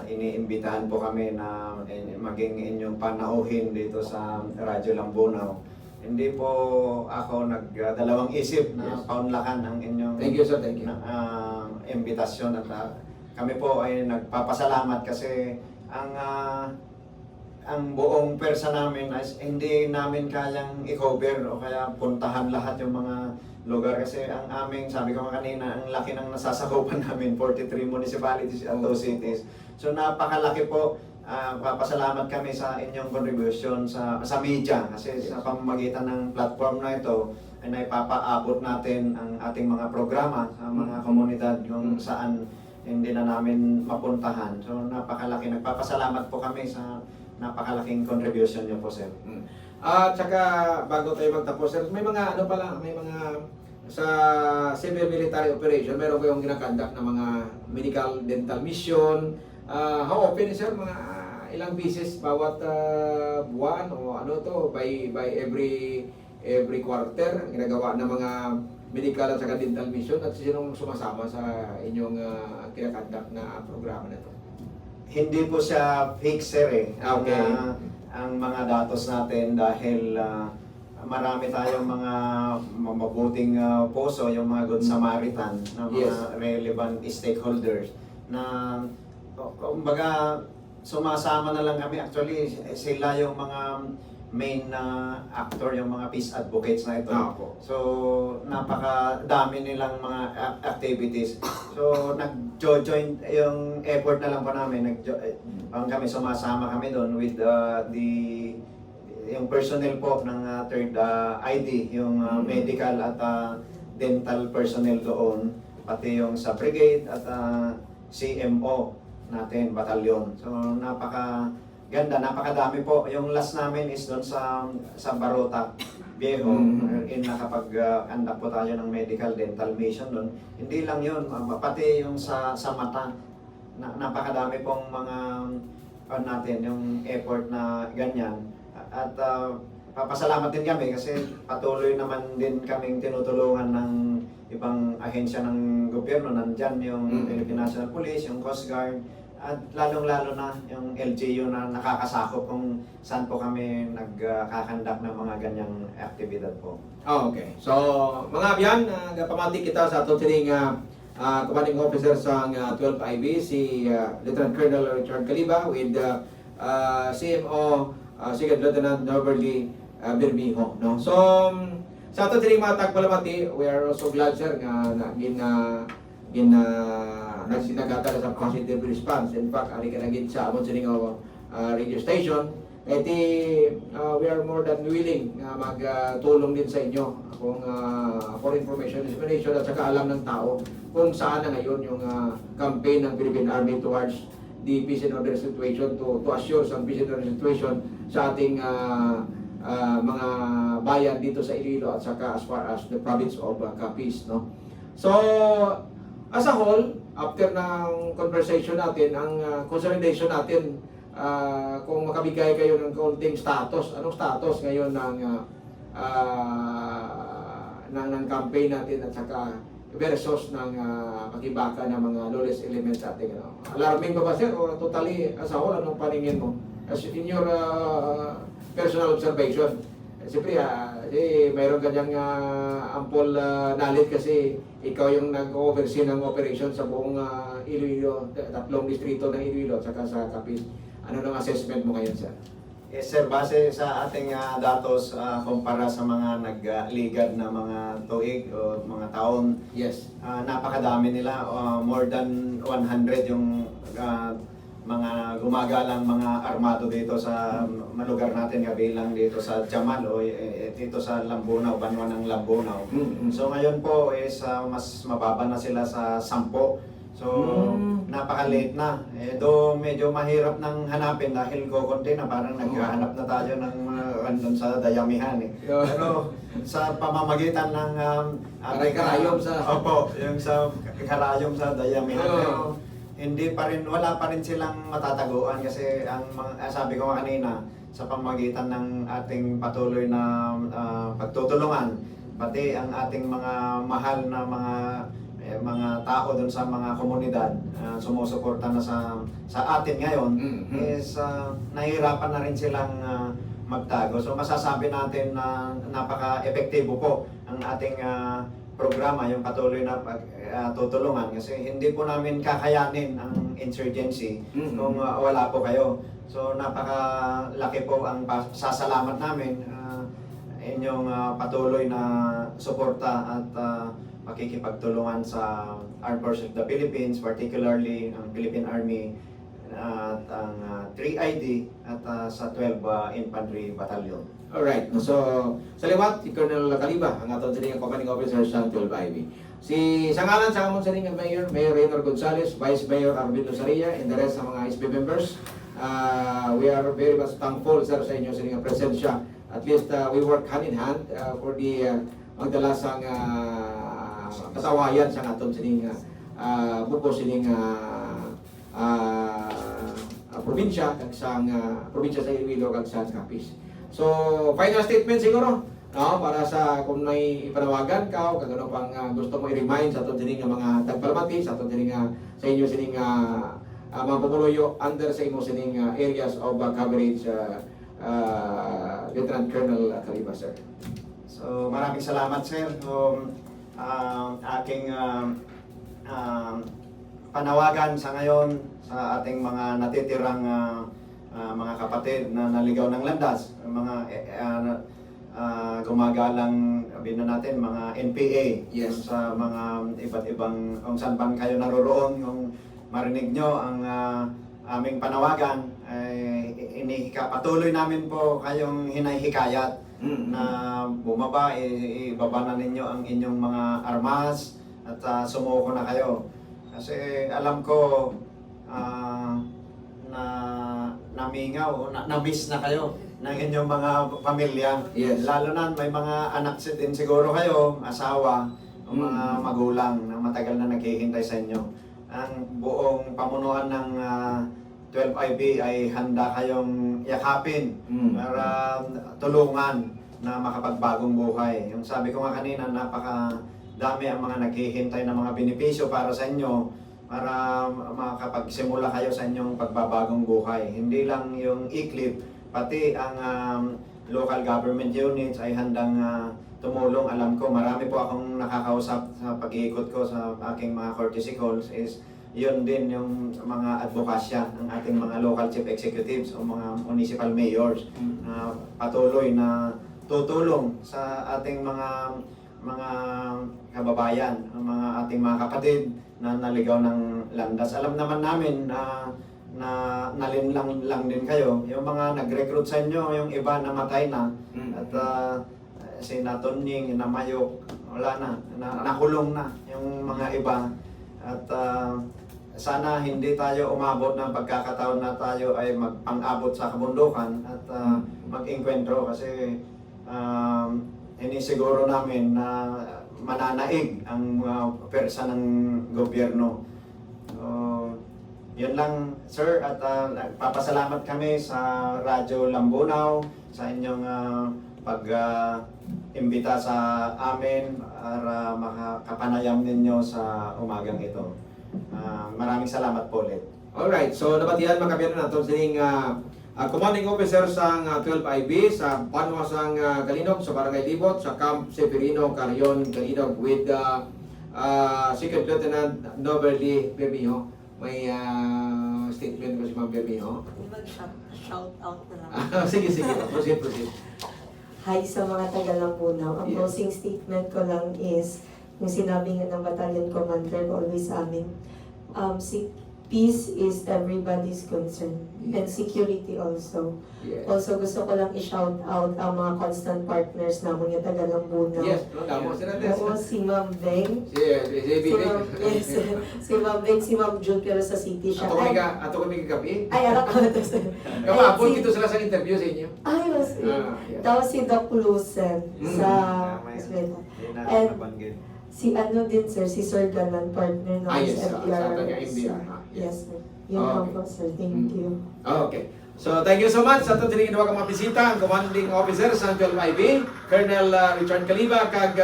iniimbitahan po kami na maging inyong panauhin dito sa Radyo Lambunaw. Hindi po ako nagdalawang isip na Yes. paunlakan ang inyong Thank you, sir. Thank you. imbitasyon at kami po ay nagpapasalamat kasi ang buong persa namin ay hindi namin kayang i-cover o kaya puntahan lahat yung mga lugar kasi ang aming, sabi ko kanina, ang laki ng nasasakupan namin, 43 municipalities at 2 cities. So napakalaki po. Papasalamat kami sa inyong contribution sa media kasi sa pamamagitan ng platform na ito ay naipapaabot natin ang ating mga programa sa mga komunidad kung saan hindi na namin mapuntahan. So napakalaki. Nagpapasalamat po kami sa napakalaking contribution niyo po, sir. At saka bago tayo magtapos, sir, may mga ano pala, may mga sa civil military operation, meron kayong ginakandak na mga medical dental mission. How often, sir? Mga ilang beses bawat buwan o ano to, by every quarter ginagawa ng mga medical at saka dental mission, at sinong sumasama sa inyong kinakandak na programa na to? Hindi po siya fixed, sir, eh. Okay. Ang mga datos natin dahil marami tayong mga mabuting puso, yung mga Good Samaritan na mga Yes. relevant stakeholders na kumbaga sumasama na lang kami. Actually, sila yung mga main actor, yung mga peace advocates na ito. Opo. So, napakadami nilang mga activities. So, nag-join yung effort na lang po namin. Kami sumasama kami doon with yung personnel po ng third ID, yung medical at dental personnel doon, pati yung sa brigade at CMO natin, batalyon. So, napakaganda, napakadami po. Yung last namin is doon sa Barota Viejo, in nakapag-conduct po tayo ng medical dental mission doon. Hindi lang yun, pati yung sa mata. Napakadami pong mga natin, yung effort na ganyan. At papasalamat din kami kasi patuloy naman din kaming tinutulungan ng ibang ahensya ng gobyerno. Nandyan yung Philippine National Police, yung Coast Guard, at lalong-lalo na yung LGU na nakakasakop kung saan po kami nagkakandak ng mga ganyang aktibidad po. Okay. So, mga abyan, pamati kita sa ato sining commanding officer sa 12IB, si Lieutenant Colonel Richard Caliba with CMO Second Lieutenant Noberly Bermejo. No? So, sa ato sining mga tagpalamati, we are also glad, sir, nga nagsinagata sa positive response. In fact, ari ka naging sa amon sining radio station. We are more than willing na magtulong din sa inyo kung for information dissemination at saka alam ng tao kung saan na ngayon yung campaign ng Philippine Army towards the peace and order situation to assure some peace and order situation sa ating mga bayan dito sa Iloilo at saka as far as the province of Capiz, no? So, as a whole, after ng conversation natin, ang consolidation natin, kung makabigay kayo ng kaunting status, anong status ngayon ng campaign natin at saka versus ng pakibaka ng mga lawless elements sa ating alarming ba ba, sir, o totally as a whole, anong paningin mo as in your personal observation? Siyempre, mayroon kanyang ample knowledge kasi ikaw yung nag-oversee ng operation sa buong Iloilo, tatlong distrito ng Iloilo at saka sa Capiz. Ano nang assessment mo ngayon, sir? Yes, sir, base sa ating datos kumpara sa mga nagligad na mga tuig o mga taon, Yes. napakadami nila, more than 100 yung mga gumagalang mga armado dito sa lugar natin, kabilang dito sa Jamal o dito sa Lambunaw, Banwa ng Lambunaw. So ngayon po is mas mababa na sila sa 10. So napaka-late na. Do medyo mahirap nang hanapin dahil kukunti na, parang naghahanap na tayo ng andun sa dayamihan eh. Pero sa pamamagitan ng Karayom sa... Opo, yung sa karayom sa dayamihan. Pero hindi pa rin, wala pa rin silang matataguan kasi ang sabi ko kanina, sa pamamagitan ng ating patuloy na pagtutulungan, pati ang ating mga mahal na mga tao doon sa mga komunidad sumusuporta na sa atin ngayon, is nahihirapan na rin silang magtago. So masasabi natin na napaka-epektibo po ang ating programa, yung patuloy na tutulungan, kasi hindi po namin kakayanin ang insurgency kung wala po kayo. So napakalaki po ang pasasalamat namin, inyong patuloy na suporta at makikipagtulungan sa Armed Forces of the Philippines, particularly ang Philippine Army at ang 3ID at sa 12 Infantry Battalion. Alright. So, sa liwat, si Colonel Caliba, ang aton sining commanding officer sa 12IB. Si sangalan sa amon sa ring Mayor Raynor Gonzales, Vice Mayor Arvin Losaria, and the rest ng mga SB members. We are very much thankful sir sa inyo sa inyong presensya. At least we work hand in hand for the magdalasang katawayan sa aton sining buko sining probinsya kag sang probinsya sa Iloilo kag sa Capiz. So final statement siguro no, para sa kung may ipanawagan ka o kag ano pang gusto mo i-remind sa aton sining mga tagpalamati sa aton sining sa inyo sining mga pumuluyo under sa imo sining areas of coverage Lieutenant Colonel Caliba sir. So maraming salamat sir. So, aking panawagan sa ngayon sa ating mga natitirang mga kapatid na naligaw ng landas, mga gumagalang bino natin mga NPA. Yes. Sa mga iba't ibang kung saan man kayo naroroon, kung marinig nyo ang aming panawagan, ay patuloy namin po kayong hinahikayat na bumaba, ibaba na ninyo ang inyong mga armas at sumuko na kayo. Kasi alam ko na namingaw, na-miss na kayo ng inyong mga pamilya. Yes. Lalo na may mga anak din siguro kayo, asawa, o mga magulang na matagal na naghihintay sa inyo. Ang buong pamunuan ng 12IB ay handa kayong yakapin para tulungan na makapagbagong buhay. Yung sabi ko nga kanina, napakadami ang mga naghihintay na mga benepisyo para sa inyo para makapagsimula kayo sa inyong pagbabagong buhay. Hindi lang yung ICLIP, pati ang local government units ay handang tumulong. Alam ko, marami po akong nakakausap sa pag-iikot ko sa aking mga courtesy calls is yun din yung mga advokasya ng ating mga local chief executives o mga municipal mayors na patuloy na tutulong sa ating mga kababayan, mga ating mga kapatid na naligaw ng landas. Alam naman namin na nalinlang lang din kayo. Yung mga nag-recruit sa inyo, yung iba namatay na. At si Natonying, Namayok, wala na, nakulong na yung mga iba. At sana hindi tayo umabot ng pagkakataon na tayo ay magpang-abot sa kabundukan at mag-enkwentro kasi siguro namin na mananaig ang persa ng gobyerno. Yun lang sir, at nagpapasalamat kami sa Radyo Lambunaw sa inyong pag-imbita sa amin para makapanayam ninyo sa umagang ito. Maraming salamat po ulit. Alright, so nabatihan mga kabiyano natin sining commanding officer sa 12IB sa Panwasang Kalinog sa Barangay Libot sa Camp Severino, Carrion, Kalinog with Second Lieutenant Noberly Bermejo. May statement ko si Ma'am Bermejo. Mag-shout out na lang. Sige, proceed. Hi sa mga taga-Lambunaw. Ang Yeah. closing statement ko lang is, yung sinabi nga ng battalion commander always sa amin, peace is everybody's concern. And security also. Yes. Also, gusto ko lang i-shout out ang mga constant partners namin yung taga-Lambunaw. Yes, mo sila Oo, si Ma'am Beng. Si Ma'am Beng, si Ma'am June, pero sa city siya. Ato kami kagabi. Ay, arak ko ito sir. Kapapon dito sila sa interview sa inyo. Ay, was Yeah. Tapos si Doc Lucen sa hospital. And si ano din sir, si Sir Galan, partner ng Yes, sa FDR. taga-MDR. Yes sir. Yun Okay. lang po sir. Thank you. Okay. So, thank you so much sa ito tinigin mga bisita, ang commanding officer sa 12IB, Colonel Richard Caliba, kag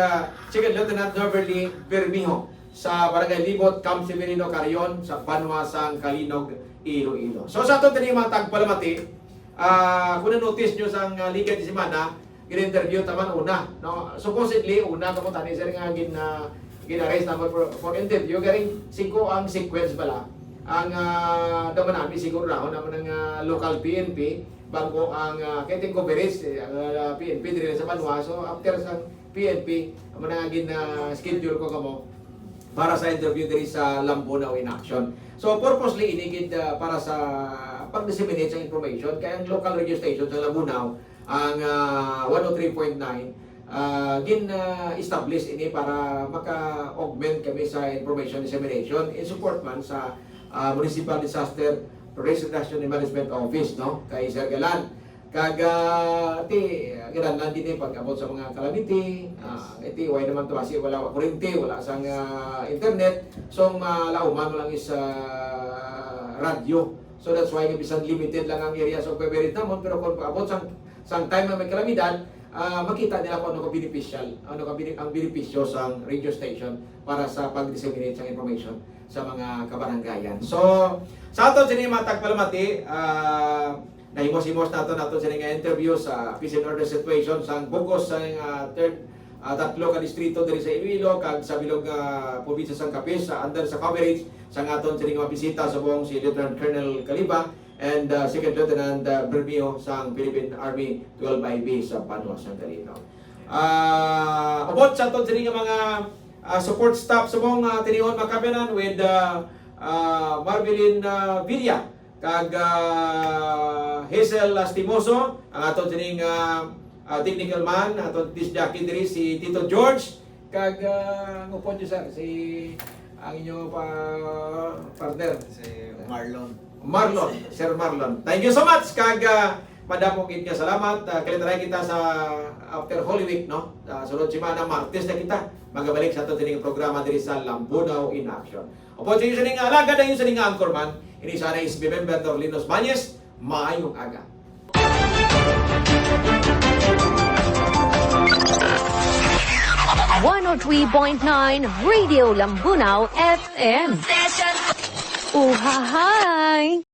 Second Lieutenant Noberly Bermejo sa Barangay Libot, Camp Severino, Carrion, sa Panwasang Kalinog, Iloilo. So, sa ito tinigin mga tagpalamati, kung na-notice nyo sa Liga de Semana, gin-interview taman una. No? Supposedly, una kamo tani sir nga gin-arrest naman for interview, garing 5 ang sequence bala. Ang daman namin siguro raho naman ng local PNP bago ang keting coverage ang PNP diri sa Banwa. So after sa PNP amo na schedule ko kamo para sa interview diri sa Lambunaw in action. So purposely inigid para sa pag-disseminate sa information kaya ang local radio station sa Lambunaw ang 103.9 establish ini para maka-augment kami sa information dissemination in support man sa Municipal Disaster Reduction and Management Office, no, kay Sir Galan. Ti kinahanglan din pag-abot sa mga calamity, iti way naman to kasi wala kuryente, wala sang internet, so malauman lang is radyo. So that's why bisan limited lang ang areas of coverage namon, pero kung abot sang time na may kalamidad, makita nila kung ano ka beneficial, ang benepisyo sa radio station para sa pag-disseminate ng information sa mga kabaranggayan. So, sa ato sini matag palamati, nahimos-himos nato sa nga interview sa peace and order situation sa Bugos sa tatlo ka distrito diri sa Iloilo kag sa bilog probinsya sang Capiz sa under sa coverage sa aton sini nga bisita sa buong si Lieutenant Colonel Caliba and Second Lieutenant Bermeo sa Philippine Army 12IB sa Panua, San Carino. Ubot sa aton sini nga mga support staff sa buong Tinion Makabanan with Marvelin Villa kag Hazel Lastimoso, ang aton sining technical man, aton disc jockey diri si Tito George, kag ngupon niyo sir, si ang inyo partner, Si Marlon, Sir Marlon. Thank you so much, kag madamong gid nga salamat. Kalitaray kita sa after Holy Week, no? Sunod semana Martes na kita magabalik sa aton sining programa diri sa Lambunaw in Action. Opo sa inyo sining alaga na inyo sining anchorman, ini sana is Bebember Torlinos Banyes, maayong aga. .9 Radio Lambunaw FM. Uhahay!